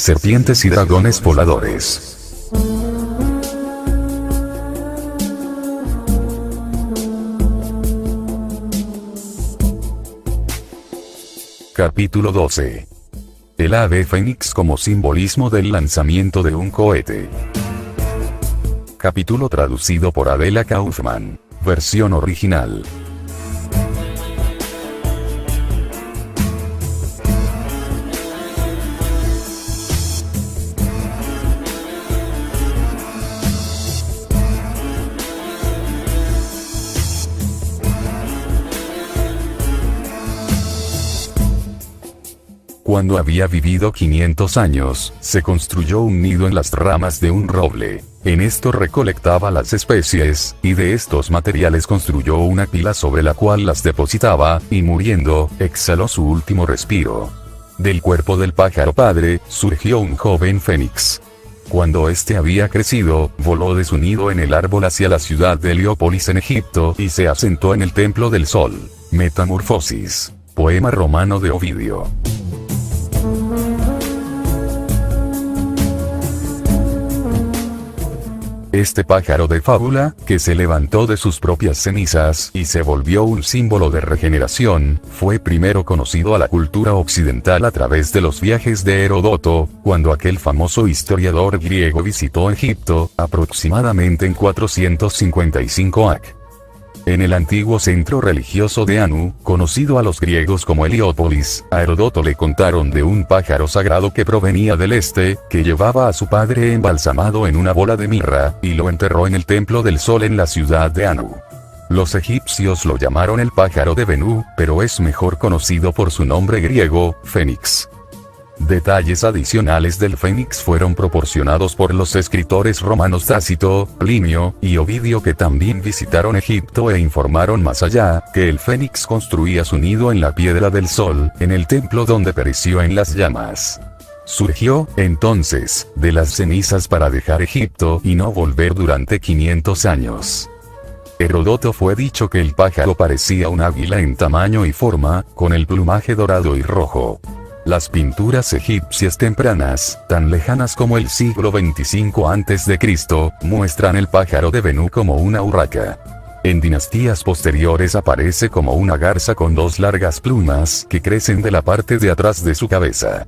serpientes y dragones voladores. Capítulo 12. El ave fénix como simbolismo del lanzamiento de un cohete. Capítulo traducido por Adela Kaufman. Versión original. Cuando había vivido 500 años, se construyó un nido en las ramas de un roble. En esto recolectaba las especies, y de estos materiales construyó una pila sobre la cual las depositaba, y muriendo, exhaló su último respiro. Del cuerpo del pájaro padre, surgió un joven fénix. Cuando éste había crecido, voló de su nido en el árbol hacia la ciudad de Heliópolis en Egipto, y se asentó en el templo del sol. Metamorfosis. Poema romano de Ovidio. Este pájaro de fábula, que se levantó de sus propias cenizas y se volvió un símbolo de regeneración, fue primero conocido a la cultura occidental a través de los viajes de Heródoto, cuando aquel famoso historiador griego visitó Egipto, aproximadamente en 455 AC. En el antiguo centro religioso de Anu, conocido a los griegos como Heliópolis, a Heródoto le contaron de un pájaro sagrado que provenía del este, que llevaba a su padre embalsamado en una bola de mirra, y lo enterró en el templo del sol en la ciudad de Anu. Los egipcios lo llamaron el pájaro de Benú, pero es mejor conocido por su nombre griego, Fénix. Detalles adicionales del fénix fueron proporcionados por los escritores romanos Tácito, Plinio, y Ovidio, que también visitaron Egipto e informaron más allá, que el fénix construía su nido en la piedra del sol, en el templo donde pereció en las llamas. Surgió, entonces, de las cenizas para dejar Egipto y no volver durante 500 años. Heródoto fue dicho que el pájaro parecía un águila en tamaño y forma, con el plumaje dorado y rojo. Las pinturas egipcias tempranas, tan lejanas como el siglo 25 a.C., muestran el pájaro de Benú como una urraca. En dinastías posteriores aparece como una garza con dos largas plumas que crecen de la parte de atrás de su cabeza.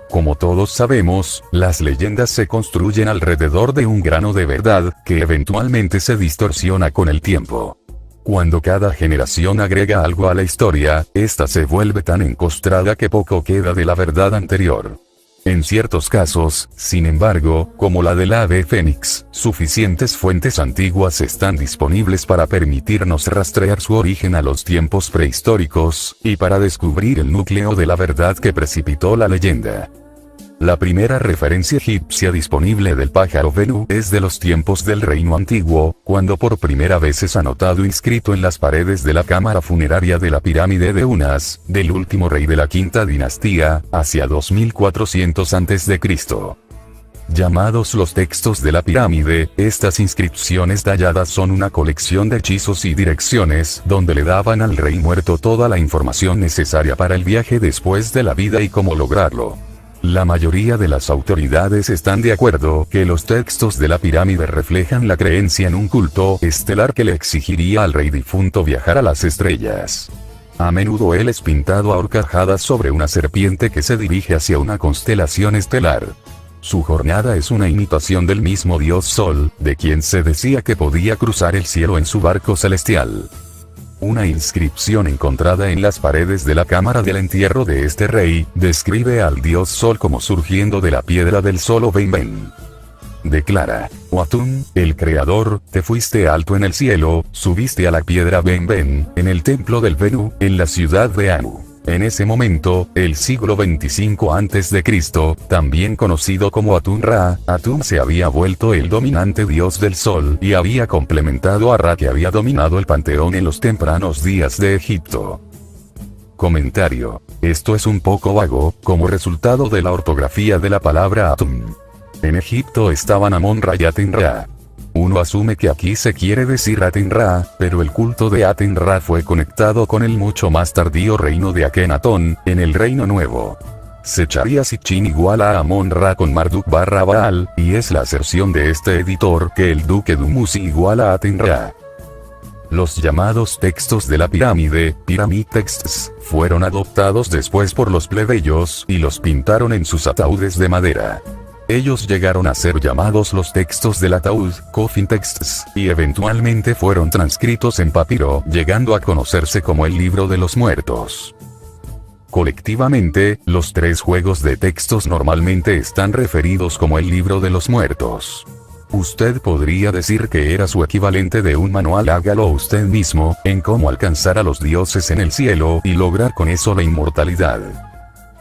Como todos sabemos, las leyendas se construyen alrededor de un grano de verdad, que eventualmente se distorsiona con el tiempo. Cuando cada generación agrega algo a la historia, esta se vuelve tan encostrada que poco queda de la verdad anterior. En ciertos casos, sin embargo, como la del ave fénix, suficientes fuentes antiguas están disponibles para permitirnos rastrear su origen a los tiempos prehistóricos, y para descubrir el núcleo de la verdad que precipitó la leyenda. La primera referencia egipcia disponible del pájaro Benú es de los tiempos del Reino Antiguo, cuando por primera vez es anotado inscrito en las paredes de la cámara funeraria de la pirámide de Unas, del último rey de la quinta dinastía, hacia 2400 a.C. Llamados los textos de la pirámide, estas inscripciones talladas son una colección de hechizos y direcciones, donde le daban al rey muerto toda la información necesaria para el viaje después de la vida y cómo lograrlo. La mayoría de las autoridades están de acuerdo que los textos de la pirámide reflejan la creencia en un culto estelar que le exigiría al rey difunto viajar a las estrellas. A menudo él es pintado a horcajadas sobre una serpiente que se dirige hacia una constelación estelar. Su jornada es una imitación del mismo dios Sol, de quien se decía que podía cruzar el cielo en su barco celestial. Una inscripción encontrada en las paredes de la cámara del entierro de este rey, describe al dios Sol como surgiendo de la piedra del sol o Ben. Declara: "Oh Atún, el creador, te fuiste alto en el cielo, subiste a la piedra Ben, en el templo del Benú, en la ciudad de Anu". En ese momento, el siglo 25 a.C., también conocido como Atún-Ra, Atún se había vuelto el dominante dios del sol y había complementado a Ra, que había dominado el panteón en los tempranos días de Egipto. Comentario: esto es un poco vago, como resultado de la ortografía de la palabra Atún. En Egipto estaban Amón-Ra y Aten-Ra. Uno asume que aquí se quiere decir Aten-Ra, pero el culto de Aten-Ra fue conectado con el mucho más tardío reino de Akenatón, en el Reino Nuevo. Secharia Sitchin igual a Amon-Ra con Marduk barra Baal, y es la aserción de este editor que el duque Dumuzi igual a Aten-Ra. Los llamados textos de la pirámide, Pyramid Texts, fueron adoptados después por los plebeyos y los pintaron en sus ataúdes de madera. Ellos llegaron a ser llamados los textos del ataúd, Coffin Texts, y eventualmente fueron transcritos en papiro, llegando a conocerse como el Libro de los Muertos. Colectivamente, los tres juegos de textos normalmente están referidos como el Libro de los Muertos. Usted podría decir que era su equivalente de un manual, hágalo usted mismo, en cómo alcanzar a los dioses en el cielo y lograr con eso la inmortalidad.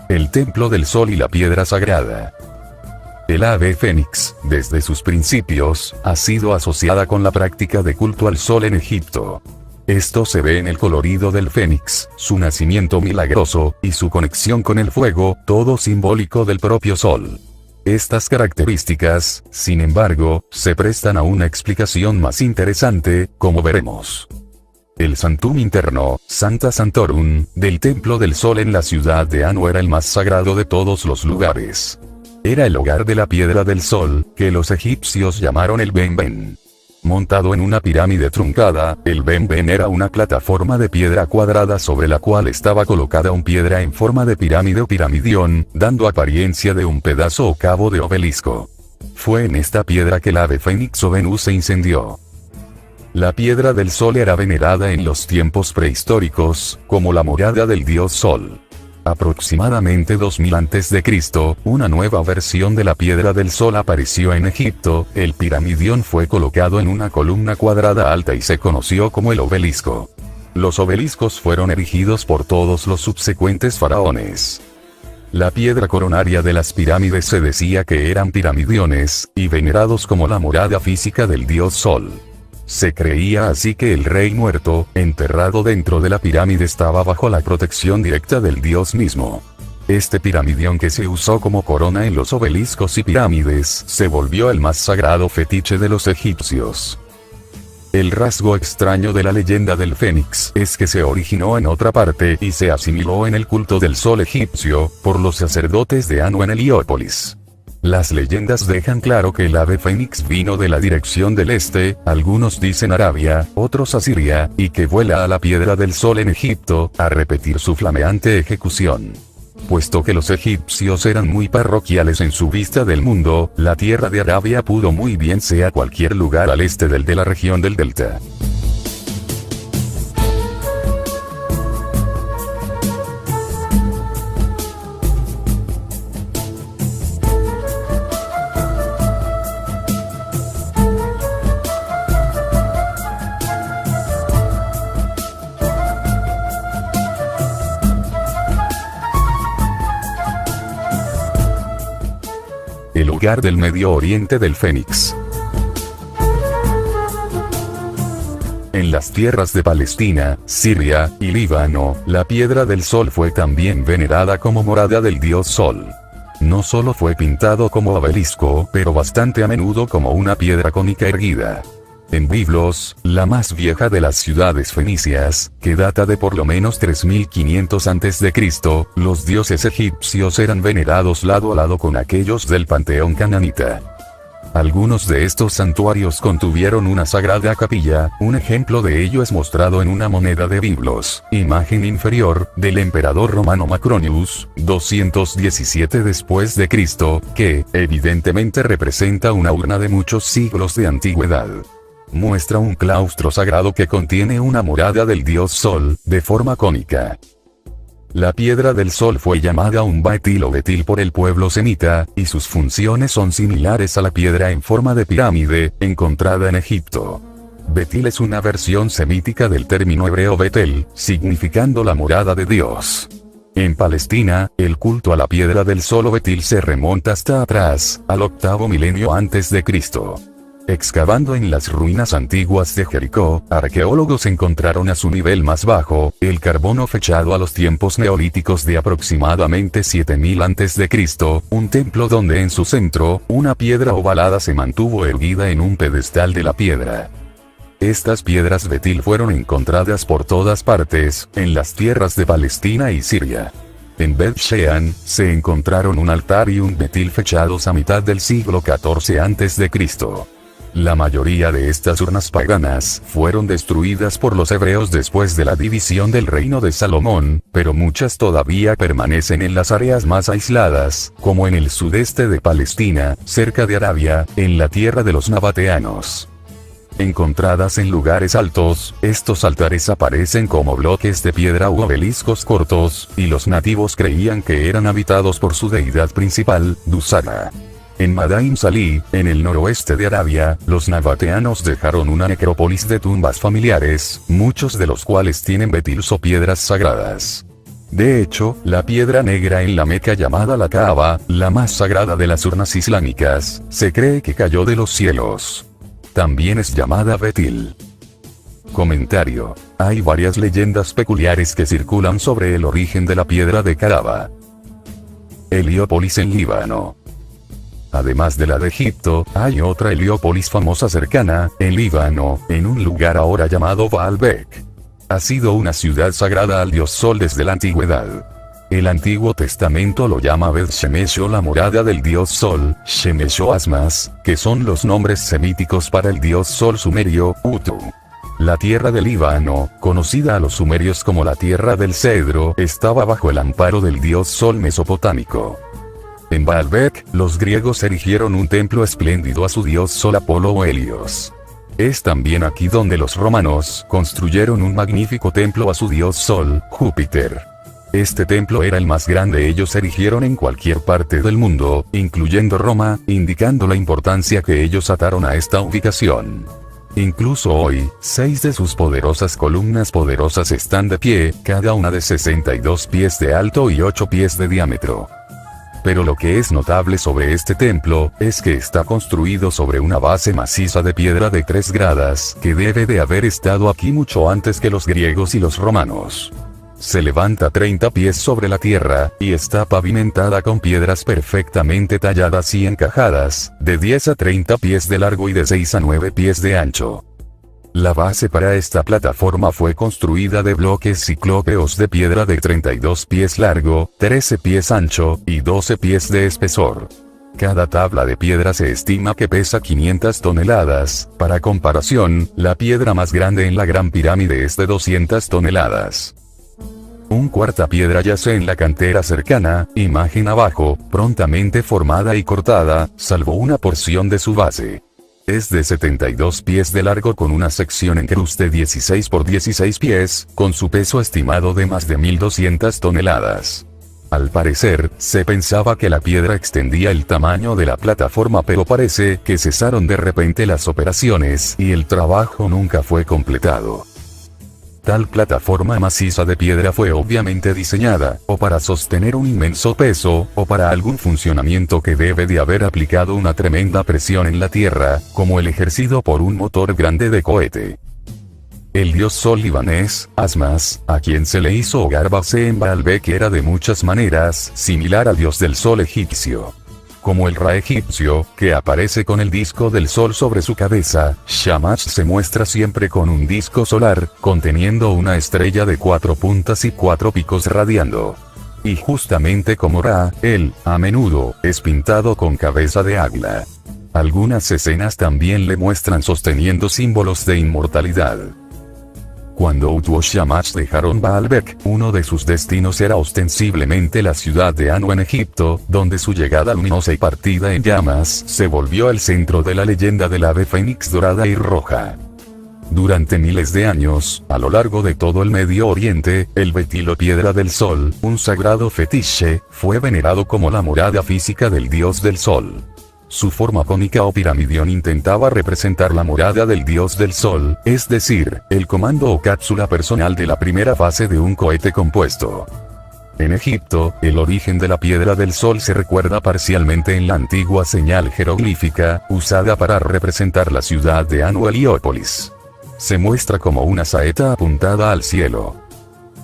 El Templo del Sol y la Piedra Sagrada. El ave fénix, desde sus principios, ha sido asociada con la práctica de culto al sol en Egipto. Esto se ve en el colorido del fénix, su nacimiento milagroso, y su conexión con el fuego, todo simbólico del propio sol. Estas características, sin embargo, se prestan a una explicación más interesante, como veremos. El Santum interno, Sancta Sanctorum, del Templo del Sol en la ciudad de Anu era el más sagrado de todos los lugares. Era el hogar de la Piedra del Sol, que los egipcios llamaron el Ben-Ben. Montado en una pirámide truncada, el Ben-Ben era una plataforma de piedra cuadrada sobre la cual estaba colocada una piedra en forma de pirámide o piramidión, dando apariencia de un pedazo o cabo de obelisco. Fue en esta piedra que el ave fénix o Venus se incendió. La Piedra del Sol era venerada en los tiempos prehistóricos, como la morada del dios Sol. Aproximadamente 2000 a.C., una nueva versión de la Piedra del Sol apareció en Egipto, el piramidión fue colocado en una columna cuadrada alta y se conoció como el obelisco. Los obeliscos fueron erigidos por todos los subsecuentes faraones. La piedra coronaria de las pirámides se decía que eran piramidiones, y venerados como la morada física del dios Sol. Se creía así que el rey muerto, enterrado dentro de la pirámide, estaba bajo la protección directa del dios mismo. Este piramidión que se usó como corona en los obeliscos y pirámides, se volvió el más sagrado fetiche de los egipcios. El rasgo extraño de la leyenda del Fénix es que se originó en otra parte y se asimiló en el culto del sol egipcio, por los sacerdotes de Anu en Heliópolis. Las leyendas dejan claro que el ave fénix vino de la dirección del este, algunos dicen Arabia, otros Asiria, y que vuela a la Piedra del Sol en Egipto, a repetir su flameante ejecución. Puesto que los egipcios eran muy parroquiales en su vista del mundo, la tierra de Arabia pudo muy bien ser cualquier lugar al este de la región del Delta. El hogar del Medio Oriente del Fénix. En las tierras de Palestina, Siria y Líbano, la Piedra del Sol fue también venerada como morada del dios Sol. No solo fue pintado como obelisco, pero bastante a menudo como una piedra cónica erguida. En Biblos, la más vieja de las ciudades fenicias, que data de por lo menos 3500 a.C., los dioses egipcios eran venerados lado a lado con aquellos del panteón cananita. Algunos de estos santuarios contuvieron una sagrada capilla, un ejemplo de ello es mostrado en una moneda de Biblos, imagen inferior, del emperador romano Macronius, 217 después de Cristo, que, evidentemente representa una urna de muchos siglos de antigüedad. Muestra un claustro sagrado que contiene una morada del dios Sol, de forma cónica. La Piedra del Sol fue llamada un Betil o Betil por el pueblo semita, y sus funciones son similares a la piedra en forma de pirámide, encontrada en Egipto. Betil es una versión semítica del término hebreo Betel, significando la morada de Dios. En Palestina, el culto a la Piedra del Sol o Betil se remonta hasta atrás, al octavo milenio antes de Cristo. Excavando en las ruinas antiguas de Jericó, arqueólogos encontraron a su nivel más bajo, el carbono fechado a los tiempos neolíticos de aproximadamente 7000 a.C., un templo donde en su centro, una piedra ovalada se mantuvo erguida en un pedestal de la piedra. Estas piedras Betil fueron encontradas por todas partes, en las tierras de Palestina y Siria. En Bet Shean, se encontraron un altar y un betil fechados a mitad del siglo XIV a.C. La mayoría de estas urnas paganas fueron destruidas por los hebreos después de la división del reino de Salomón, pero muchas todavía permanecen en las áreas más aisladas, como en el sudeste de Palestina, cerca de Arabia, en la tierra de los nabateanos. Encontradas en lugares altos, estos altares aparecen como bloques de piedra u obeliscos cortos, y los nativos creían que eran habitados por su deidad principal, Dusara. En Madain Salih, en el noroeste de Arabia, los nabateanos dejaron una necrópolis de tumbas familiares, muchos de los cuales tienen betils o piedras sagradas. De hecho, la piedra negra en la Meca llamada la Kaaba, la más sagrada de las urnas islámicas, se cree que cayó de los cielos. También es llamada betil. Comentario. Hay varias leyendas peculiares que circulan sobre el origen de la piedra de Kaaba. Heliópolis en Líbano. Además de la de Egipto, hay otra Heliópolis famosa cercana, en Líbano, en un lugar ahora llamado Baalbek. Ha sido una ciudad sagrada al dios Sol desde la antigüedad. El Antiguo Testamento lo llama Bet Shemesh o la morada del dios Sol, Shemesh o Asmas, que son los nombres semíticos para el dios Sol sumerio, Utu. La tierra del Líbano, conocida a los sumerios como la tierra del cedro, estaba bajo el amparo del dios Sol mesopotámico. En Baalbek, los griegos erigieron un templo espléndido a su dios Sol Apolo o Helios. Es también aquí donde los romanos construyeron un magnífico templo a su dios Sol, Júpiter. Este templo era el más grande ellos erigieron en cualquier parte del mundo, incluyendo Roma, indicando la importancia que ellos ataron a esta ubicación. Incluso hoy, 6 de sus poderosas columnas poderosas están de pie, cada una de 62 pies de alto y 8 pies de diámetro. Pero lo que es notable sobre este templo, es que está construido sobre una base maciza de piedra de 3 gradas, que debe de haber estado aquí mucho antes que los griegos y los romanos. Se levanta 30 pies sobre la tierra, y está pavimentada con piedras perfectamente talladas y encajadas, de 10 a 30 pies de largo y de 6 a 9 pies de ancho. La base para esta plataforma fue construida de bloques ciclópeos de piedra de 32 pies largo, 13 pies ancho, y 12 pies de espesor. Cada tabla de piedra se estima que pesa 500 toneladas, para comparación, la piedra más grande en la Gran Pirámide es de 200 toneladas. Un cuarta piedra yace en la cantera cercana, imagen abajo, prontamente formada y cortada, salvo una porción de su base. Es de 72 pies de largo con una sección en cruz de 16 por 16 pies, con su peso estimado de más de 1200 toneladas. Al parecer, se pensaba que la piedra extendía el tamaño de la plataforma, pero parece que cesaron de repente las operaciones y el trabajo nunca fue completado. Tal plataforma maciza de piedra fue obviamente diseñada, o para sostener un inmenso peso, o para algún funcionamiento que debe de haber aplicado una tremenda presión en la tierra, como el ejercido por un motor grande de cohete. El dios Sol libanés, Asmas, a quien se le hizo hogar base en Baalbek, era de muchas maneras similar al dios del Sol egipcio. Como el Ra egipcio, que aparece con el disco del sol sobre su cabeza, Shamash se muestra siempre con un disco solar, conteniendo una estrella de 4 puntas y 4 picos radiando. Y justamente como Ra, él, a menudo, es pintado con cabeza de águila. Algunas escenas también le muestran sosteniendo símbolos de inmortalidad. Cuando Utu o Shamash dejaron Baalbek, uno de sus destinos era ostensiblemente la ciudad de Anu en Egipto, donde su llegada luminosa y partida en llamas se volvió el centro de la leyenda del ave fénix dorada y roja. Durante miles de años, a lo largo de todo el Medio Oriente, el betil o piedra del sol, un sagrado fetiche, fue venerado como la morada física del dios del sol. Su forma cónica o piramidión intentaba representar la morada del dios del sol, es decir, el comando o cápsula personal de la primera fase de un cohete compuesto. En Egipto, el origen de la piedra del sol se recuerda parcialmente en la antigua señal jeroglífica, usada para representar la ciudad de Anu Heliópolis. Se muestra como una saeta apuntada al cielo.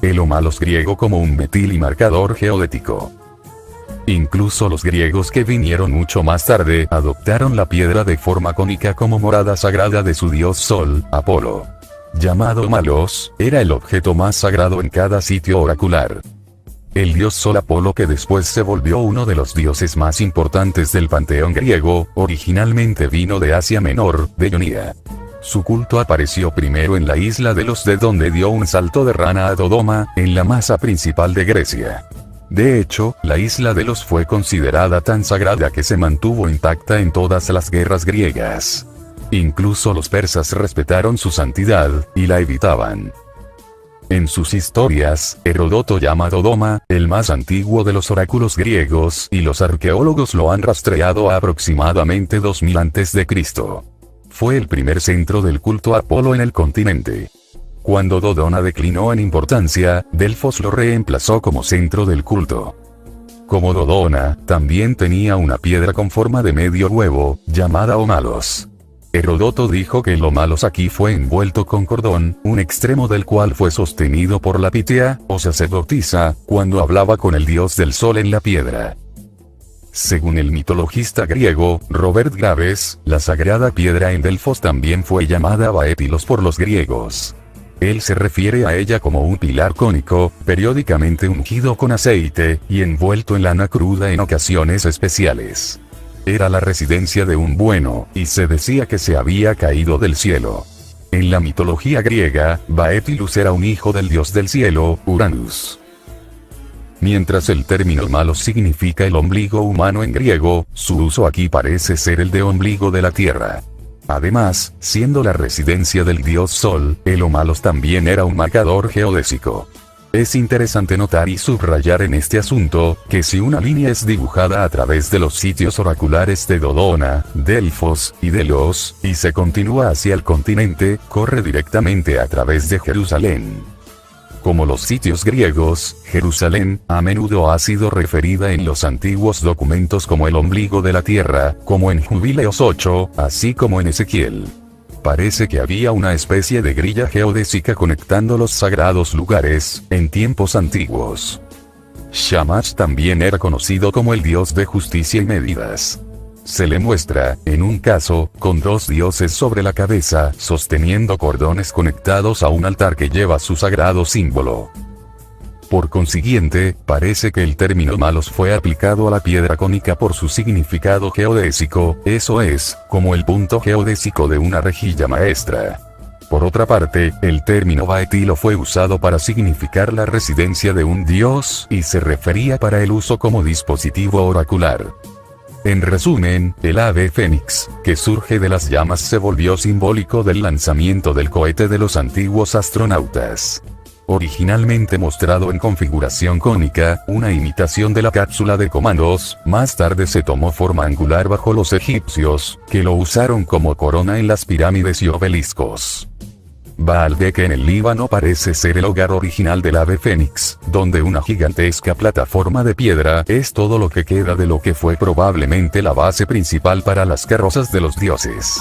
El omalos griego como un betil y marcador geodético. Incluso los griegos que vinieron mucho más tarde adoptaron la piedra de forma cónica como morada sagrada de su dios Sol, Apolo. Llamado Malos, era el objeto más sagrado en cada sitio oracular. El dios Sol Apolo, que después se volvió uno de los dioses más importantes del panteón griego, originalmente vino de Asia Menor, de Ionía. Su culto apareció primero en la isla de Los, de donde dio un salto de rana a Dodoma, en la masa principal de Grecia. De hecho, la isla de Los fue considerada tan sagrada que se mantuvo intacta en todas las guerras griegas. Incluso los persas respetaron su santidad, y la evitaban. En sus historias, Heródoto llama a Dodoma, el más antiguo de los oráculos griegos, y los arqueólogos lo han rastreado a aproximadamente 2000 a.C. Fue el primer centro del culto a Apolo en el continente. Cuando Dodona declinó en importancia, Delfos lo reemplazó como centro del culto. Como Dodona, también tenía una piedra con forma de medio huevo, llamada Omalos. Heródoto dijo que el Omalos aquí fue envuelto con cordón, un extremo del cual fue sostenido por la Pitea, o sacerdotisa, cuando hablaba con el dios del sol en la piedra. Según el mitologista griego, Robert Graves, la sagrada piedra en Delfos también fue llamada Baétilos por los griegos. Él se refiere a ella como un pilar cónico, periódicamente ungido con aceite, y envuelto en lana cruda en ocasiones especiales. Era la residencia de un bueno, y se decía que se había caído del cielo. En la mitología griega, Baétilus era un hijo del dios del cielo, Uranus. Mientras el término Omalos significa el ombligo humano en griego, su uso aquí parece ser el de ombligo de la tierra. Además, siendo la residencia del dios Sol, el Omalos también era un marcador geodésico. Es interesante notar y subrayar en este asunto, que si una línea es dibujada a través de los sitios oraculares de Dodona, Delfos, y Delos, y se continúa hacia el continente, corre directamente a través de Jerusalén. Como los sitios griegos, Jerusalén, a menudo ha sido referida en los antiguos documentos como el ombligo de la tierra, como en Jubileos 8, así como en Ezequiel. Parece que había una especie de grilla geodésica conectando los sagrados lugares, en tiempos antiguos. Shamash también era conocido como el dios de justicia y medidas. Se le muestra, en un caso, con dos dioses sobre la cabeza, sosteniendo cordones conectados a un altar que lleva su sagrado símbolo. Por consiguiente, parece que el término Omalos fue aplicado a la piedra cónica por su significado geodésico, eso es, como el punto geodésico de una rejilla maestra. Por otra parte, el término Baetilo fue usado para significar la residencia de un dios, y se refería para el uso como dispositivo oracular. En resumen, el ave fénix, que surge de las llamas, se volvió simbólico del lanzamiento del cohete de los antiguos astronautas. Originalmente mostrado en configuración cónica, una imitación de la cápsula de comandos, más tarde se tomó forma angular bajo los egipcios, que lo usaron como corona en las pirámides y obeliscos. Baalbek en el Líbano parece ser el hogar original del ave fénix, donde una gigantesca plataforma de piedra es todo lo que queda de lo que fue probablemente la base principal para las carrozas de los dioses.